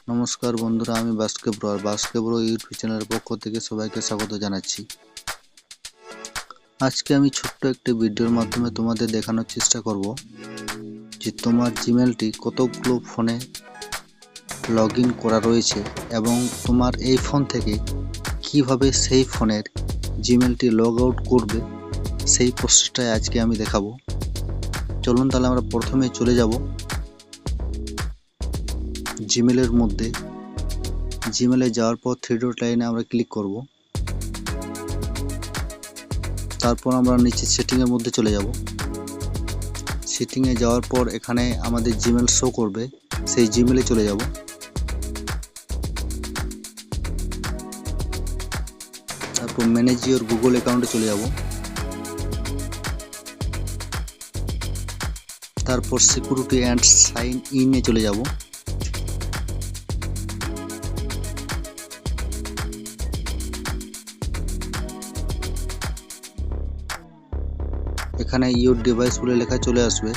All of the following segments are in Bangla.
নমস্কার বন্ধুরা, আমি বাস্কেব্রো ইউটিউব চ্যানেলের পক্ষ থেকে সবাইকে স্বাগত জানাচ্ছি। আজকে আমি ছোট্ট একটি ভিডিওর মাধ্যমে তোমাদের দেখানোর চেষ্টা করব যে তোমার জিমেলটি কতগুলো ফোনে লগ ইন করা রয়েছে এবং তোমার এই ফোন থেকে কিভাবে সেই ফোনের জিমেলটি লগ আউট করবে সেই প্রসেসটাই আজকে আমি দেখাবো। চলুন তাহলে আমরা প্রথমে চলে যাব জিমেলের মধ্যে। জিমেলে যাওয়ার পর থ্রি ডট লাইনে আমরা ক্লিক করব। তারপর আমরা নিচে সেটিংয়ের মধ্যে চলে যাব। সেটিংয়ে যাওয়ার পর এখানে আমাদের জিমেল শো করবে, সেই জিমেলে চলে যাব। তারপর ম্যানেজ ইওর গুগল অ্যাকাউন্টে চলে যাব। তারপর সিকিউরিটি অ্যান্ড সাইন ইনে চলে যাব। এখানে ইউর ডিভাইস বলে লেখা চলে আসবে।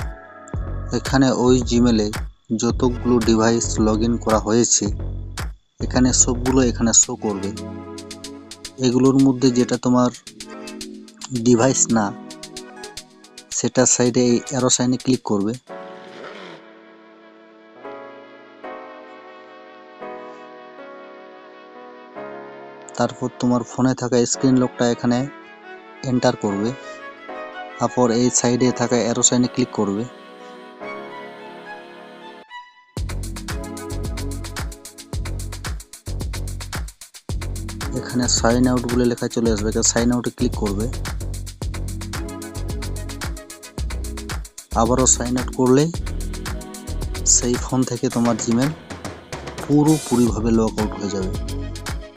এখানে ওই জিমেলে যতগুলো ডিভাইস লগ ইন করা হয়েছে এখানে সবগুলো এখানে শো করবে। এগুলোর মধ্যে যেটা তোমার ডিভাইস না সেটা সাইডে এই অ্যারো সাইনে ক্লিক করবে। তারপর তোমার ফোনে থাকা স্ক্রিন লকটা এখানে এন্টার করবে। তারপর এই সাইডে থাকা অ্যারো সাইনে ক্লিক করবে। এখানে সাইন আউট বলে লেখা চলে আসবে, সাইন আউটে ক্লিক করবে। আবারও সাইন আউট করলেই সেই ফোন থেকে তোমার জিমেল পুরোপুরিভাবে লগ আউট হয়ে যাবে।